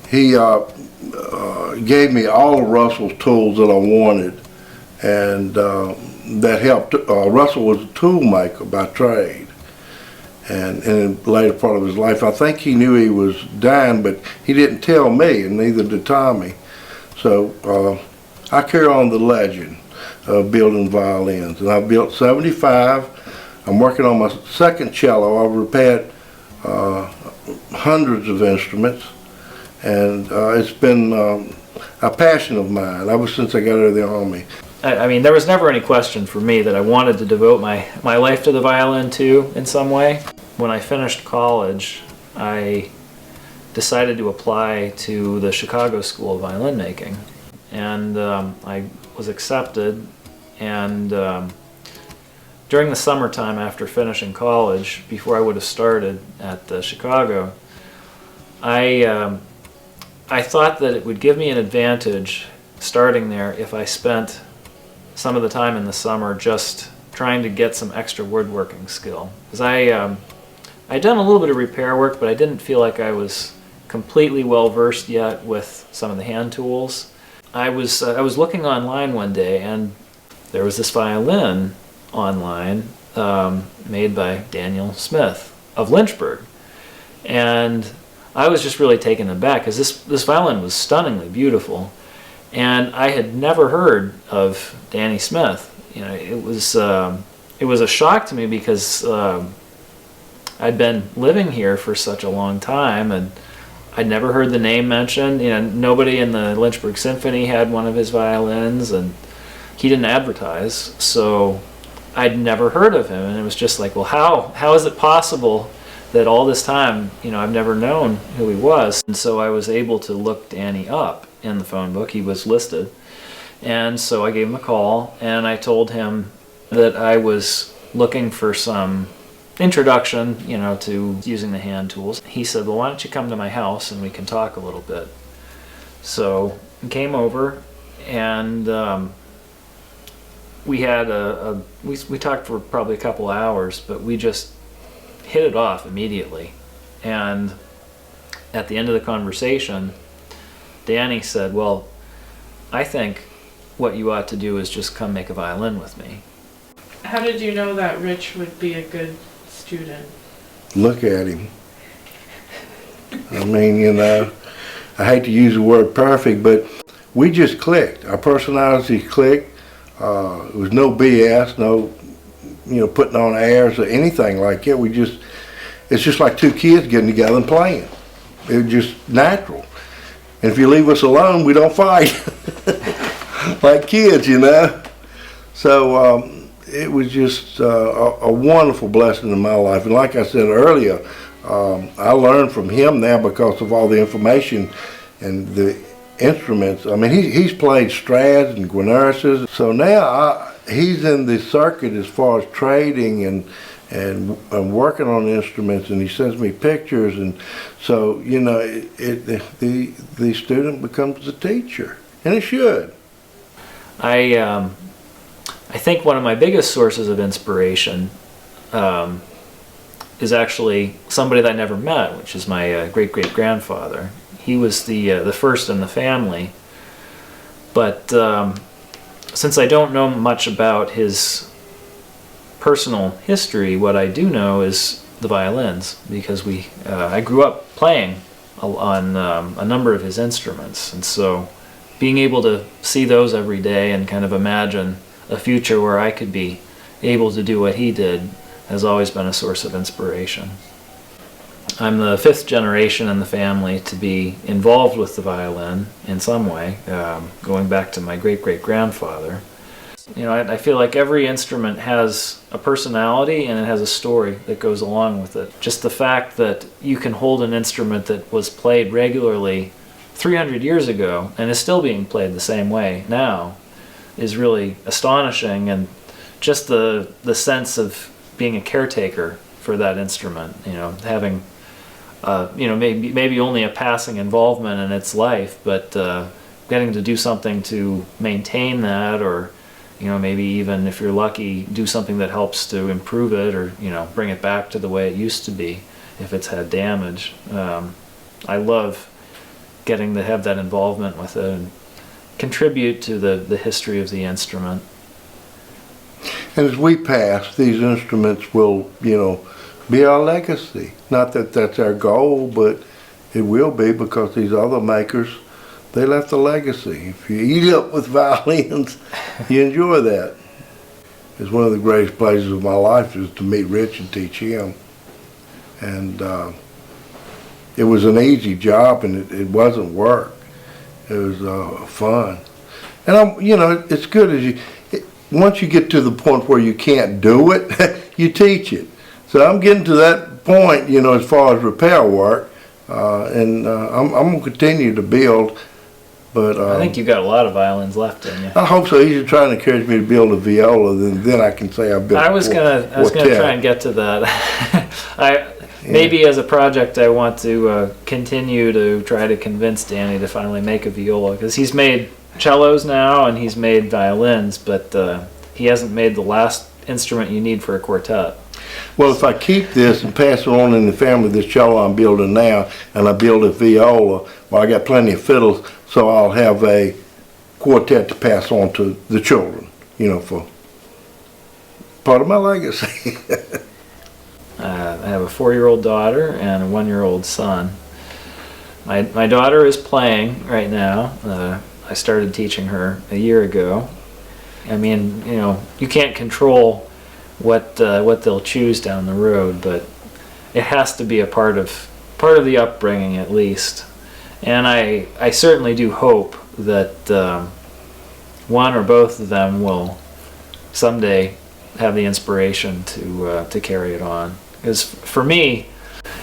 he gave me all of Russell's tools that I wanted, and that helped. Russell was a tool maker by trade, and in the later part of his life, I think he knew he was dying, but he didn't tell me, and neither did Tommy. So I carry on the legend of building violins, and I've built 75. I'm working on my second cello. I've repaired hundreds of instruments, and it's been a passion of mine ever since I got out of the Army. I mean, there was never any question for me that I wanted to devote my life to the violin too, in some way. When I finished college, I decided to apply to the Chicago School of Violin Making, and I was accepted. And during the summertime after finishing college, before I would have started at Chicago, I thought that it would give me an advantage starting there if I spent some of the time in the summer just trying to get some extra woodworking skill. Because I'd done a little bit of repair work, but I didn't feel like I was completely well versed yet with some of the hand tools. I was looking online one day, and there was this violin online made by Daniel Smith of Lynchburg, and I was just really taken aback because this violin was stunningly beautiful, and I had never heard of Danny Smith. It was a shock to me because I'd been living here for such a long time, and I'd never heard the name mentioned. Nobody in the Lynchburg Symphony had one of his violins, and he didn't advertise, so I'd never heard of him. And it was just like, well, how is it possible that all this time, I've never known who he was? And so I was able to look Danny up in the phone book. He was listed. And so I gave him a call, and I told him that I was looking for some introduction, to using the hand tools. He said, well, why don't you come to my house and we can talk a little bit? So he came over, and we had we talked for probably a couple hours, but we just hit it off immediately. And at the end of the conversation, Danny said, well, I think what you ought to do is just come make a violin with me. How did you know that Rich would be a good student? Look at him. I mean, I hate to use the word perfect, but we just clicked. Our personalities clicked. It was no BS, no, putting on airs or anything like it. It's just like two kids getting together and playing. It was just natural. And if you leave us alone, we don't fight. Like kids, So it was just a wonderful blessing in my life. And like I said earlier, I learned from him now because of all the information and the instruments. I mean, he's played Strads and Guarnerises. So now he's in the circuit as far as trading and working on instruments, and he sends me pictures, and so the student becomes the teacher, and it should. I think one of my biggest sources of inspiration is actually somebody that I never met, which is my great-great-grandfather. He was the first in the family, but since I don't know much about his personal history, what I do know is the violins, because I grew up playing on a number of his instruments, and so being able to see those every day and kind of imagine a future where I could be able to do what he did has always been a source of inspiration. I'm the fifth generation in the family to be involved with the violin in some way, going back to my great-great-grandfather. You know, I feel like every instrument has a personality and it has a story that goes along with it. Just the fact that you can hold an instrument that was played regularly 300 years ago and is still being played the same way now is really astonishing, and just the sense of being a caretaker for that instrument, you know, having you know, maybe only a passing involvement in its life, but getting to do something to maintain that, or you know, maybe even if you're lucky, do something that helps to improve it, or you know, bring it back to the way it used to be if it's had damage. I love getting to have that involvement with it and contribute to the history of the instrument. And as we pass, these instruments will, you know, be our legacy. Not that that's our goal, but it will be, because these other makers, they left a legacy. If you eat up with violins, you enjoy that. It's one of the greatest pleasures of my life is to meet Rich and teach him. And it was an easy job, and it wasn't work. It was fun. And you know, it's good as once you get to the point where you can't do it, you teach it. So I'm getting to that point, you know, as far as repair work, and I'm going to continue to build. But I think you've got a lot of violins left in you. I hope so. He's trying to encourage me to build a viola, then I can say I built. I was gonna try and get to that. Maybe as a project, I want to continue to try to convince Danny to finally make a viola, because he's made cellos now and he's made violins, but he hasn't made the last instrument you need for a quartet. Well, if I keep this and pass it on in the family, this cello I'm building now, and I build a viola, well, I got plenty of fiddles, so I'll have a quartet to pass on to the children, you know, for part of my legacy. I have a 4-year-old daughter and a 1-year-old son. My daughter is playing right now. I started teaching her a year ago. I mean, you know, you can't control what they'll choose down the road, but it has to be a part of the upbringing at least. And I certainly do hope that one or both of them will someday have the inspiration to carry it on. Because for me,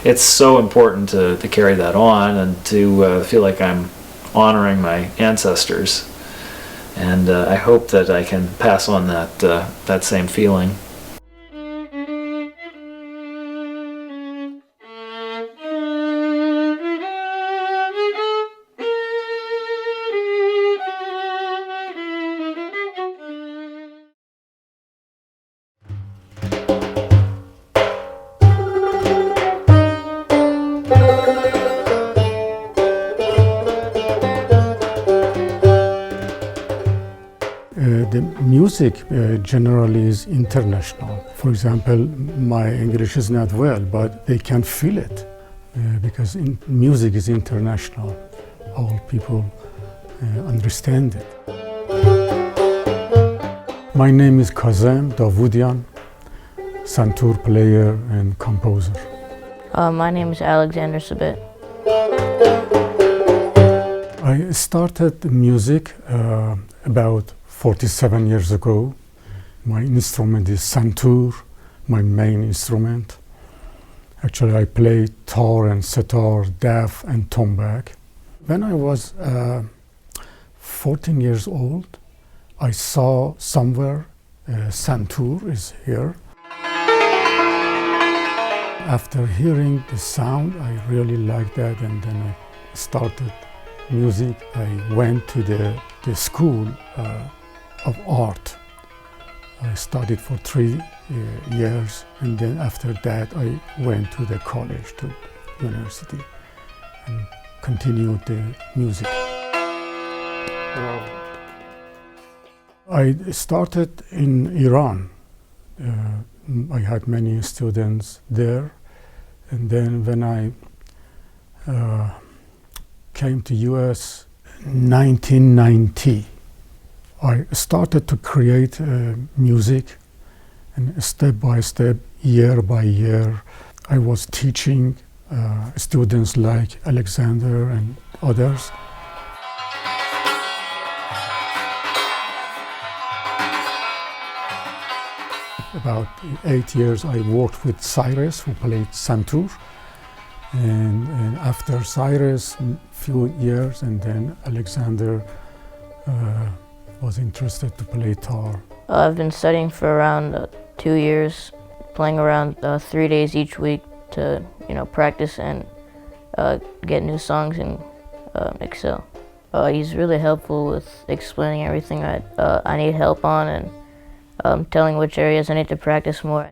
it's so important to carry that on and to feel like I'm honoring my ancestors. And I hope that I can pass on that same feeling. The music generally is international. For example, my English is not well, but they can feel it because music is international. All people understand it. My name is Kazem Davoudian, santur player and composer. My name is Alexander Sabet. I started music about 47 years ago. My instrument is santur, my main instrument. Actually, I play tar and sitar, daf and tombak. When I was 14 years old, I saw somewhere santur is here. After hearing the sound, I really liked that, and then I started music. I went to the school of art. I studied for 3 years, and then after that I went to the college, to university, and continued the music. I started in Iran. I had many students there, and then when I came to US in 1990, I started to create music, and step by step, year by year, I was teaching students like Alexander and others. about 8 years I worked with Cyrus, who played santur, and after Cyrus, few years, and then Alexander was interested to play tar. I've been studying for around 2 years, playing around 3 days each week to, practice and get new songs and excel. He's really helpful with explaining everything I need help on and telling which areas I need to practice more.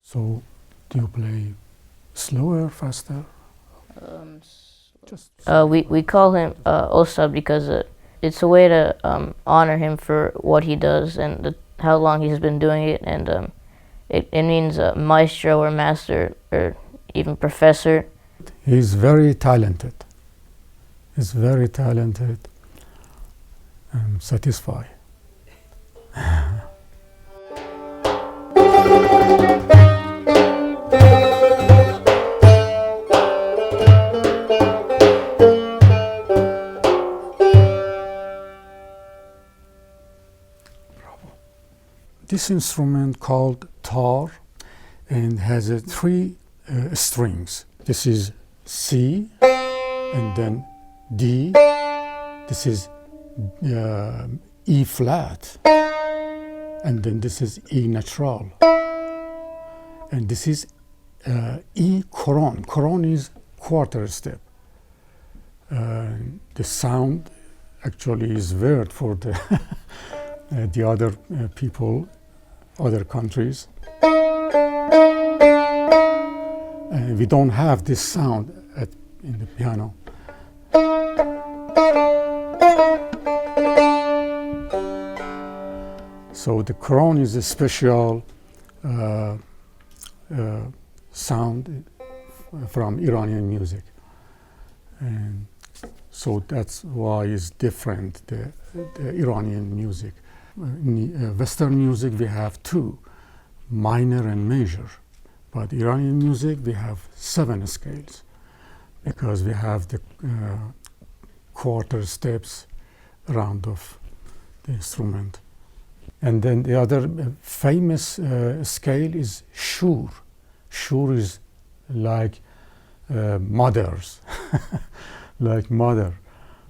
So, do you play slower, faster? We call him ustad because it's a way to honor him for what he does and how long he's been doing it, and it means maestro or master or even professor. He's very talented. He's very talented. I'm satisfied. This instrument called tar and has 3 strings. This is C and then D. This is E flat, and then this is E natural, and this is E coron. Coron is quarter step. The sound actually is weird for the the other people, other countries. We don't have this sound in the piano. So the coron is a special sound from Iranian music, and so that's why it's different, the Iranian music. In Western music we have 2, minor and major, but Iranian music we have 7 scales because we have the quarter steps around of the instrument. And then the other famous scale is shur. Shur is like mothers, like mother.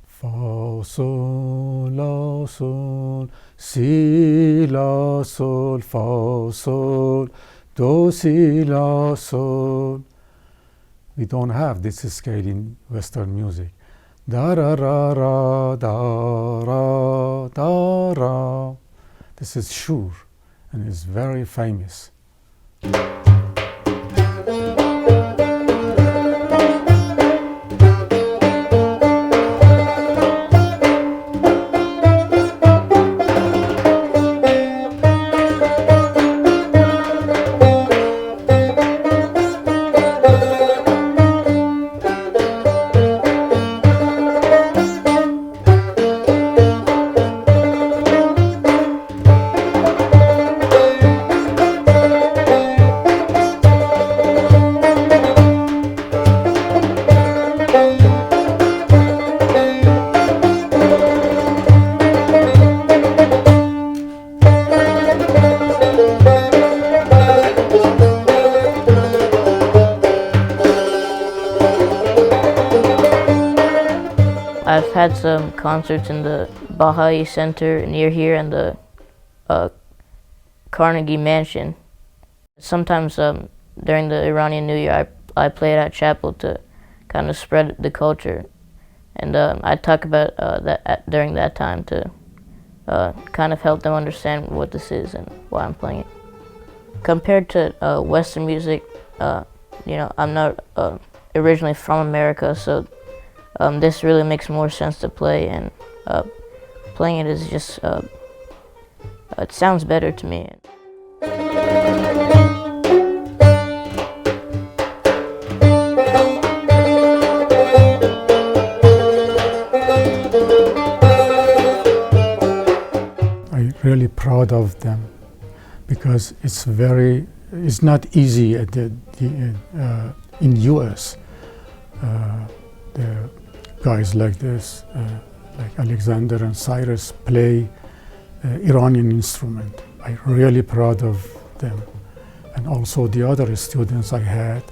Fa, sol, la, sol, si, la, sol, fa, sol, do, si, la, sol. We don't have this scale in Western music. Da, ra, ra, ra, da, ra, da, ra. This is shur, and it's very famous. I've had some concerts in the Baha'i Center near here and the Carnegie Mansion. Sometimes during the Iranian New Year, I played at chapel to kind of spread the culture, and I talk about that during that time to kind of help them understand what this is and why I'm playing it. Compared to Western music, I'm not originally from America, so this really makes more sense to play, and playing it is just, it sounds better to me. I'm really proud of them because it's not easy in US. The guys like this, like Alexander and Cyrus, play Iranian instrument. I'm really proud of them, and also the other students I had.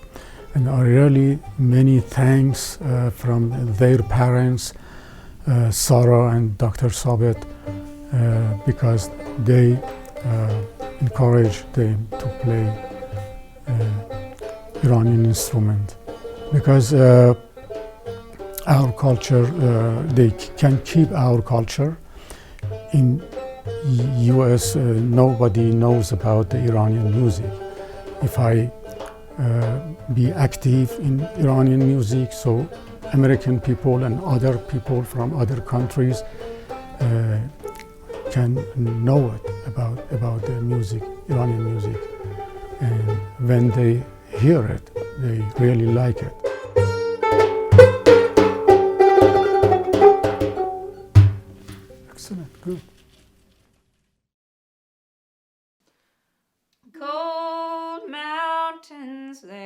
And I really many thanks from their parents, Sarah and Dr. Sabet, because they encouraged them to play Iranian instrument. Because our culture, they can keep our culture. In US, nobody knows about the Iranian music. If I be active in Iranian music, so American people and other people from other countries can know it about the music, Iranian music, and when they hear it, they really like it. Excellent, good. Cold mountains there